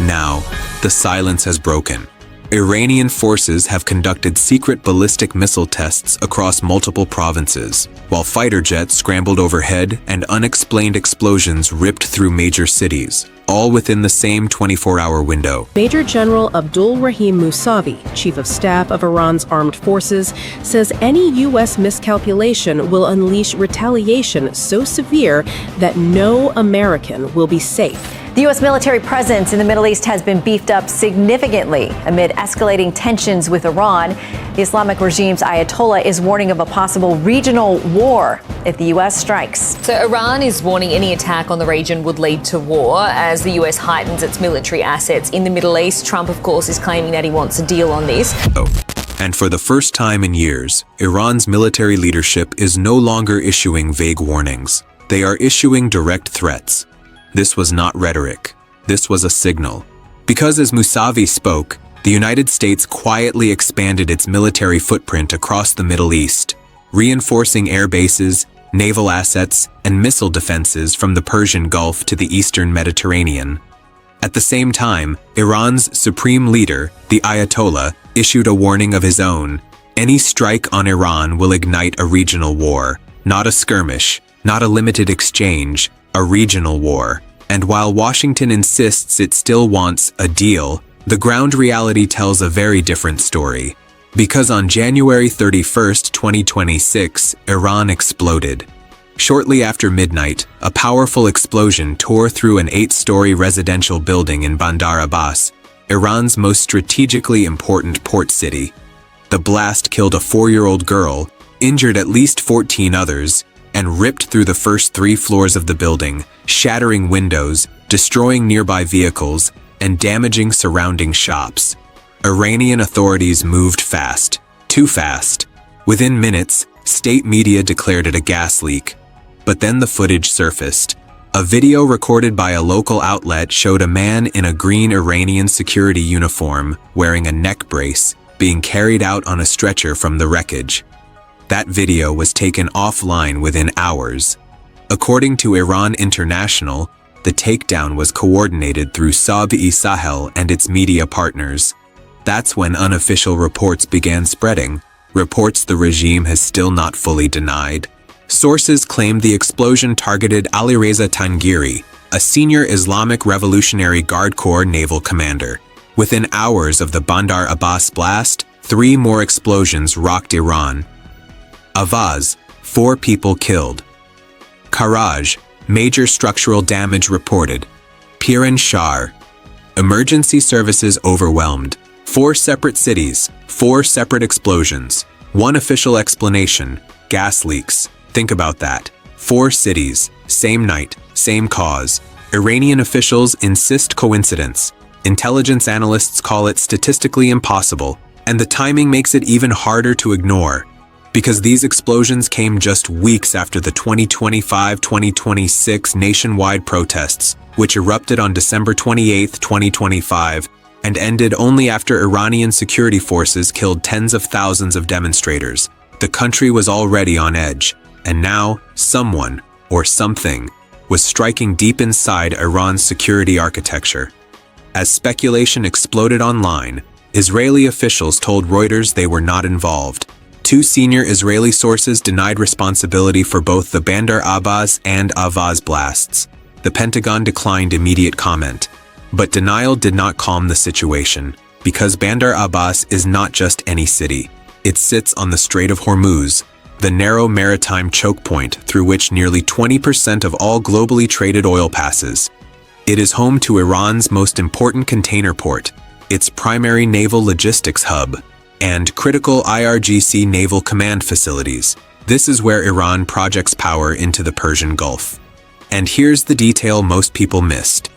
Now, the silence has broken. Iranian forces have conducted secret ballistic missile tests across multiple provinces, while fighter jets scrambled overhead and unexplained explosions ripped through major cities, all within the same 24-hour window. Major General Abdul Rahim Mousavi, Chief of Staff of Iran's armed forces, says any U.S. miscalculation will unleash retaliation so severe that no American will be safe. The U.S. military presence in the Middle East has been beefed up significantly amid escalating tensions with Iran. The Islamic regime's Ayatollah is warning of a possible regional war if the U.S. strikes. So Iran is warning any attack on the region would lead to war as the U.S. heightens its military assets in the Middle East. Trump, of course, is claiming that he wants a deal on this. And for the first time in years, Iran's military leadership is no longer issuing vague warnings. They are issuing direct threats. This was not rhetoric. This was a signal. Because as Mousavi spoke, the United States quietly expanded its military footprint across the Middle East, reinforcing air bases, naval assets, and missile defenses from the Persian Gulf to the Eastern Mediterranean. At the same time, Iran's supreme leader, the Ayatollah, issued a warning of his own. Any strike on Iran will ignite a regional war, not a skirmish, not a limited exchange, a regional war. And while Washington insists it still wants a deal, the ground reality tells a very different story. Because on January 31, 2026, Iran exploded. Shortly after midnight, a powerful explosion tore through an 8-story residential building in Bandar Abbas, Iran's most strategically important port city. The blast killed a 4-year-old girl, injured at least 14 others, and ripped through the first 3 floors of the building, shattering windows, destroying nearby vehicles, and damaging surrounding shops. Iranian authorities moved fast, too fast. Within minutes, state media declared it a gas leak. But then the footage surfaced. A video recorded by a local outlet showed a man in a green Iranian security uniform, wearing a neck brace, being carried out on a stretcher from the wreckage. That video was taken offline within hours. According to Iran International, the takedown was coordinated through Sabi Sahel and its media partners. That's when unofficial reports began spreading, reports the regime has still not fully denied. Sources claimed the explosion targeted Alireza Tangiri, a senior Islamic Revolutionary Guard Corps naval commander. Within hours of the Bandar Abbas blast, 3 more explosions rocked Iran. Avaz, 4 people killed. Karaj, major structural damage reported. Piran Shah, emergency services overwhelmed. 4 separate cities, 4 separate explosions. One official explanation, gas leaks. Think about that. 4 cities, same night, same cause. Iranian officials insist coincidence. Intelligence analysts call it statistically impossible, and the timing makes it even harder to ignore. Because these explosions came just weeks after the 2025-2026 nationwide protests, which erupted on December 28, 2025, and ended only after Iranian security forces killed tens of thousands of demonstrators. The country was already on edge, and now someone, or something, was striking deep inside Iran's security architecture. As speculation exploded online, Israeli officials told Reuters they were not involved. 2 senior Israeli sources denied responsibility for both the Bandar Abbas and Avaz blasts. The Pentagon declined immediate comment. But denial did not calm the situation, because Bandar Abbas is not just any city. It sits on the Strait of Hormuz, the narrow maritime choke point through which nearly 20% of all globally traded oil passes. It is home to Iran's most important container port, its primary naval logistics hub, and critical IRGC naval command facilities. This is where Iran projects power into the Persian Gulf. And here's the detail most people missed.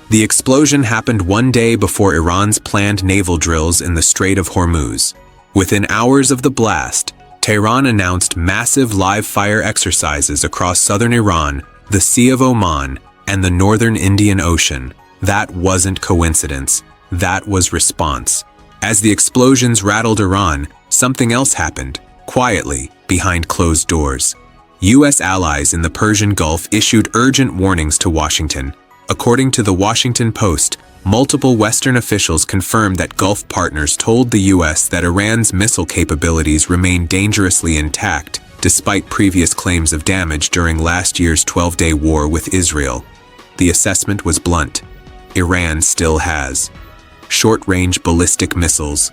The explosion happened 1 day before Iran's planned naval drills in the Strait of Hormuz. Within hours of the blast, Tehran announced massive live-fire exercises across southern Iran, the Sea of Oman, and the northern Indian Ocean. That wasn't coincidence. That was response. As the explosions rattled Iran, something else happened, quietly, behind closed doors. U.S. allies in the Persian Gulf issued urgent warnings to Washington. According to the Washington Post, Multiple Western officials confirmed that Gulf partners told the U.S. that Iran's missile capabilities remain dangerously intact, despite previous claims of damage during last year's 12-day war with Israel. The assessment was blunt. Iran still has short-range ballistic missiles,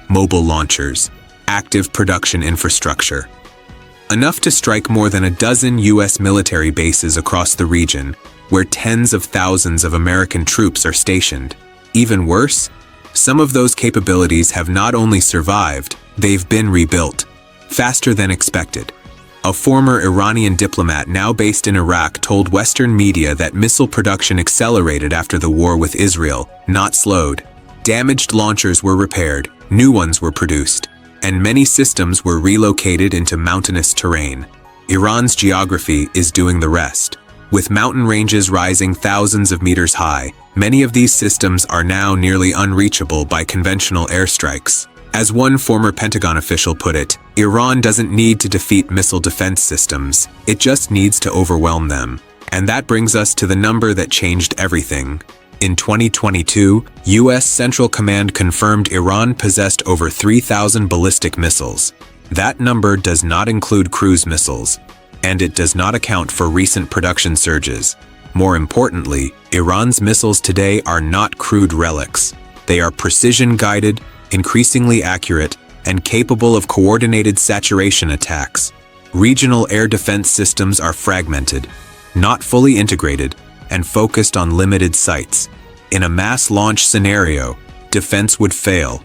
mobile launchers, active production infrastructure. Enough to strike more than a dozen U.S. military bases across the region, where tens of thousands of American troops are stationed. Even worse, some of those capabilities have not only survived, they've been rebuilt, faster than expected. A former Iranian diplomat now based in Iraq told Western media that missile production accelerated after the war with Israel, not slowed. Damaged launchers were repaired, new ones were produced, and many systems were relocated into mountainous terrain. Iran's geography is doing the rest. With mountain ranges rising thousands of meters high, many of these systems are now nearly unreachable by conventional airstrikes. As one former Pentagon official put it, Iran doesn't need to defeat missile defense systems, it just needs to overwhelm them. And that brings us to the number that changed everything. In 2022, U.S. Central Command confirmed Iran possessed over 3,000 ballistic missiles. That number does not include cruise missiles, and it does not account for recent production surges. More importantly, Iran's missiles today are not crude relics. They are precision-guided, increasingly accurate, and capable of coordinated saturation attacks. Regional air defense systems are fragmented, not fully integrated, and focused on limited sites. In a mass launch scenario, defense would fail.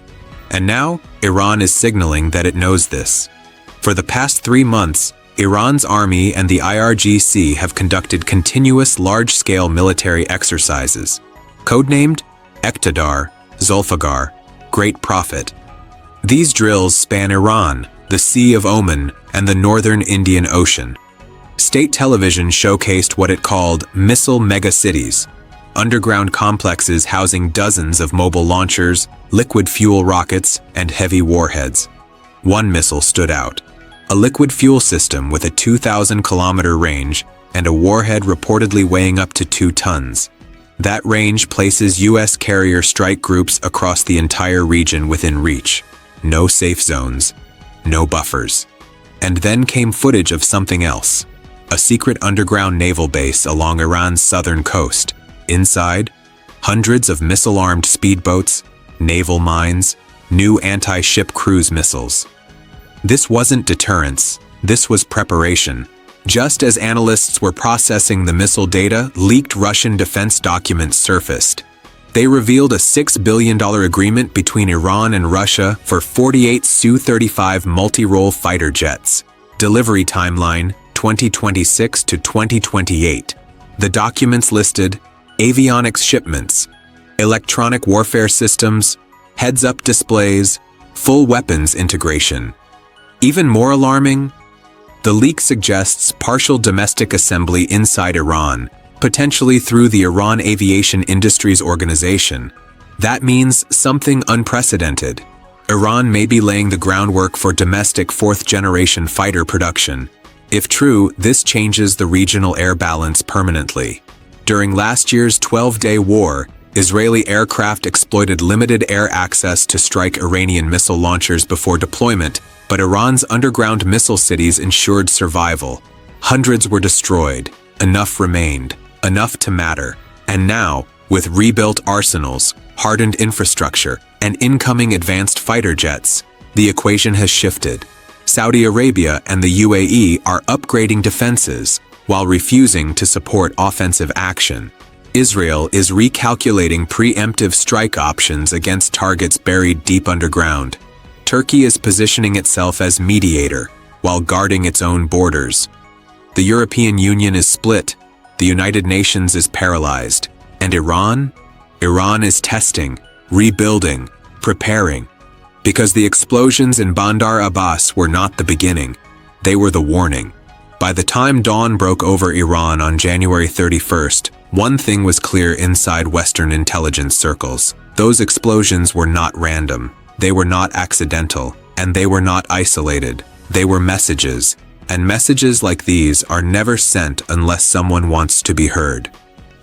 And now, Iran is signaling that it knows this. For the past 3 months, Iran's army and the IRGC have conducted continuous large-scale military exercises, codenamed Iqtidar, Zulfiqar, Great Prophet. These drills span Iran, the Sea of Oman, and the northern Indian Ocean. State television showcased what it called missile megacities, underground complexes housing dozens of mobile launchers, liquid fuel rockets, and heavy warheads. One missile stood out, a liquid fuel system with a 2,000-kilometer range and a warhead reportedly weighing up to 2 tons. That range places U.S. carrier strike groups across the entire region within reach. No safe zones, no buffers. And then came footage of something else. A secret underground naval base along Iran's southern coast. Inside, hundreds of missile-armed speedboats, naval mines, new anti-ship cruise missiles. This wasn't deterrence, this was preparation. Just as analysts were processing the missile data, leaked Russian defense documents surfaced. They revealed a $6 billion agreement between Iran and Russia for 48 Su-35 multi-role fighter jets. Delivery timeline, 2026 to 2028. The documents listed avionics shipments, electronic warfare systems, heads-up displays, full weapons integration. Even more alarming, the leak suggests partial domestic assembly inside Iran, potentially through the Iran Aviation Industries Organization. That means something unprecedented. Iran may be laying the groundwork for domestic fourth-generation fighter production. If true, this changes the regional air balance permanently. During last year's 12-day war, Israeli aircraft exploited limited air access to strike Iranian missile launchers before deployment, but Iran's underground missile cities ensured survival. Hundreds were destroyed, enough remained, enough to matter. And now, with rebuilt arsenals, hardened infrastructure, and incoming advanced fighter jets, the equation has shifted. Saudi Arabia and the UAE are upgrading defenses, while refusing to support offensive action. Israel is recalculating preemptive strike options against targets buried deep underground. Turkey is positioning itself as mediator, while guarding its own borders. The European Union is split, the United Nations is paralyzed, and Iran? Iran is testing, rebuilding, preparing. Because the explosions in Bandar Abbas were not the beginning, they were the warning. By the time dawn broke over Iran on January 31st, one thing was clear inside Western intelligence circles. Those explosions were not random, they were not accidental, and they were not isolated. They were messages, and messages like these are never sent unless someone wants to be heard.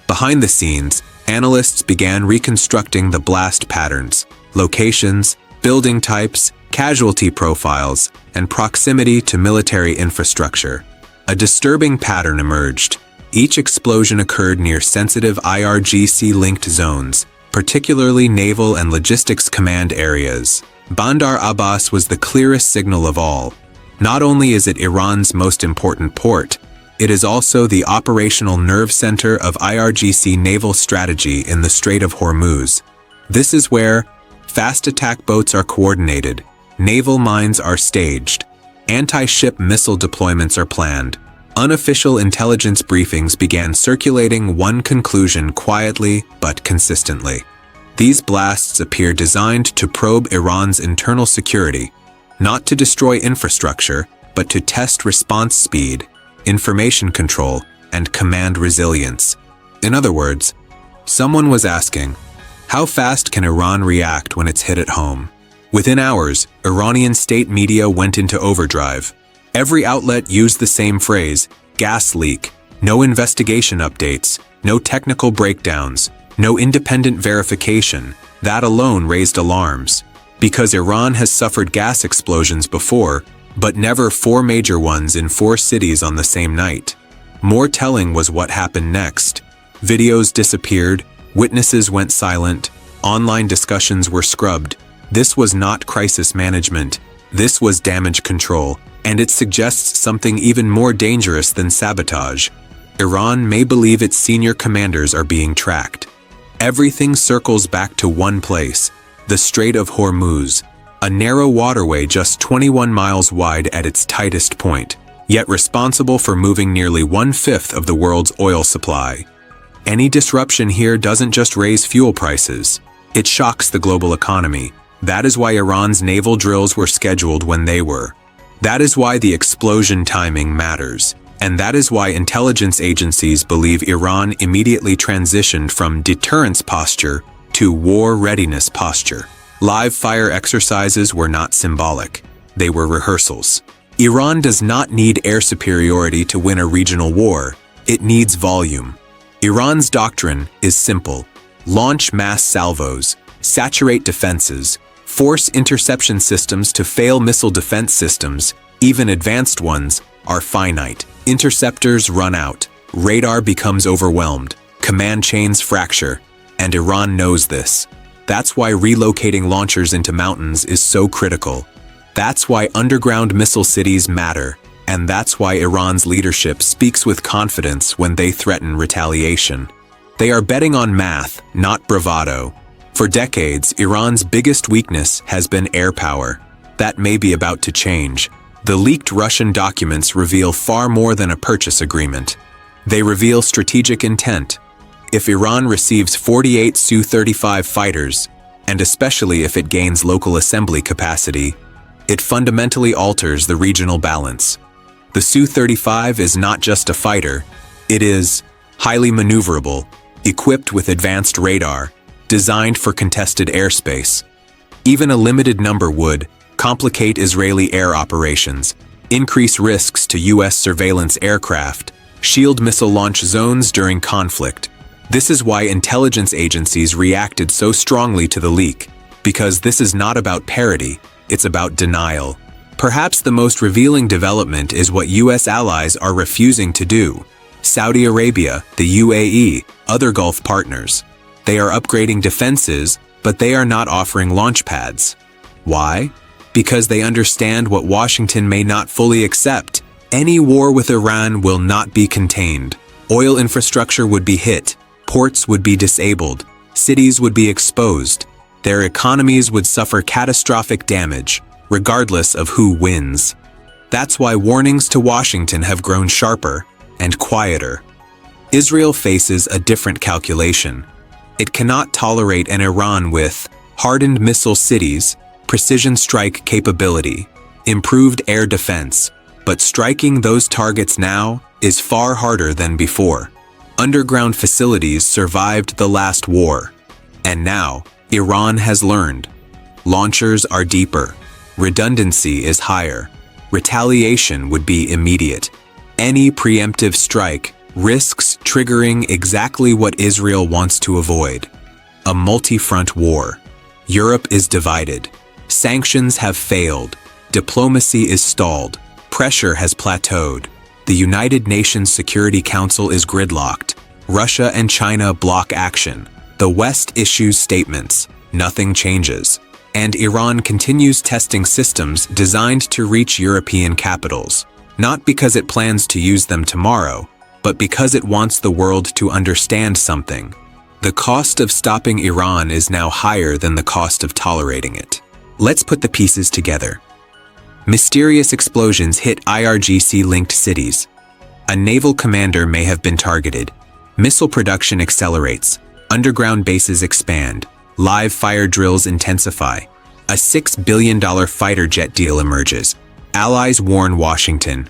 Behind the scenes, Analysts began reconstructing the blast patterns, locations, building types, casualty profiles, and proximity to military infrastructure. A disturbing pattern emerged. Each explosion occurred near sensitive IRGC-linked zones, particularly naval and logistics command areas. Bandar Abbas was the clearest signal of all. Not only is it Iran's most important port, it is also the operational nerve center of IRGC naval strategy in the Strait of Hormuz. This is where fast attack boats are coordinated, naval mines are staged, anti-ship missile deployments are planned. Unofficial intelligence briefings began circulating one conclusion quietly but consistently. These blasts appear designed to probe Iran's internal security, not to destroy infrastructure, but to test response speed, information control, and command resilience. In other words, someone was asking, how fast can Iran react when it's hit at home? Within hours, Iranian state media went into overdrive. Every outlet used the same phrase, gas leak, no investigation updates, no technical breakdowns, no independent verification. That alone raised alarms. Because Iran has suffered gas explosions before, but never 4 major ones in 4 cities on the same night. More telling was what happened next. Videos disappeared, witnesses went silent, online discussions were scrubbed. This was not crisis management. This was damage control, and it suggests something even more dangerous than sabotage. Iran may believe its senior commanders are being tracked. Everything circles back to one place, the Strait of Hormuz, a narrow waterway just 21 miles wide at its tightest point, yet responsible for moving nearly 1/5 of the world's oil supply. Any disruption here doesn't just raise fuel prices, it shocks the global economy. That is why Iran's naval drills were scheduled when they were. That is why the explosion timing matters. And that is why intelligence agencies believe Iran immediately transitioned from deterrence posture to war readiness posture. Live fire exercises were not symbolic. They were rehearsals. Iran does not need air superiority to win a regional war. It needs volume. Iran's doctrine is simple. Launch mass salvos, saturate defenses, force interception systems to fail. Missile defense systems, even advanced ones, are finite. Interceptors run out, radar becomes overwhelmed, command chains fracture, and Iran knows this. That's why relocating launchers into mountains is so critical. That's why underground missile cities matter, and that's why Iran's leadership speaks with confidence when they threaten retaliation. They are betting on math, not bravado. For decades, Iran's biggest weakness has been air power. That may be about to change. The leaked Russian documents reveal far more than a purchase agreement. They reveal strategic intent. If Iran receives 48 Su-35 fighters, and especially if it gains local assembly capacity, it fundamentally alters the regional balance. The Su-35 is not just a fighter, it is highly maneuverable, equipped with advanced radar, designed for contested airspace. Even a limited number would complicate Israeli air operations, increase risks to U.S. surveillance aircraft, shield missile launch zones during conflict. This is why intelligence agencies reacted so strongly to the leak, because this is not about parity, it's about denial. Perhaps the most revealing development is what U.S. allies are refusing to do. Saudi Arabia, the UAE, other Gulf partners. They are upgrading defenses, but they are not offering launch pads. Why? Because they understand what Washington may not fully accept. Any war with Iran will not be contained. Oil infrastructure would be hit, ports would be disabled, cities would be exposed. Their economies would suffer catastrophic damage, regardless of who wins. That's why warnings to Washington have grown sharper and quieter. Israel faces a different calculation. It cannot tolerate an Iran with hardened missile cities, precision strike capability, improved air defense, but striking those targets now is far harder than before. Underground facilities survived the last war, and now Iran has learned. Launchers are deeper, redundancy is higher, retaliation would be immediate. Any preemptive strike risks triggering exactly what Israel wants to avoid: a multi-front war. Europe is divided. Sanctions have failed. Diplomacy is stalled. Pressure has plateaued. The United Nations Security Council is gridlocked. Russia and China block action. The West issues statements. Nothing changes. And Iran continues testing systems designed to reach European capitals, not because it plans to use them tomorrow, but because it wants the world to understand something. The cost of stopping Iran is now higher than the cost of tolerating it. Let's put the pieces together. Mysterious explosions hit IRGC-linked cities. A naval commander may have been targeted. Missile production accelerates. Underground bases expand. Live fire drills intensify. A $6 billion fighter jet deal emerges. Allies warn Washington.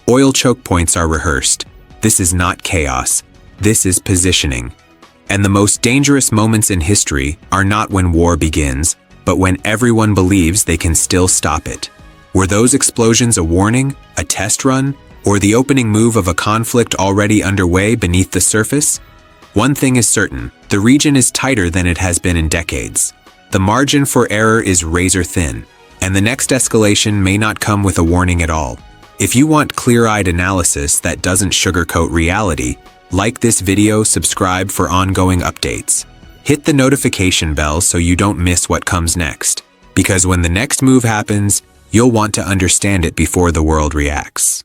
Oil choke points are rehearsed. This is not chaos. This is positioning. And the most dangerous moments in history are not when war begins, but when everyone believes they can still stop it. Were those explosions a warning, a test run, or the opening move of a conflict already underway beneath the surface? One thing is certain: the region is tighter than it has been in decades. The margin for error is razor thin, and the next escalation may not come with a warning at all. If you want clear-eyed analysis that doesn't sugarcoat reality, like this video, subscribe for ongoing updates. Hit the notification bell so you don't miss what comes next, because when the next move happens, you'll want to understand it before the world reacts.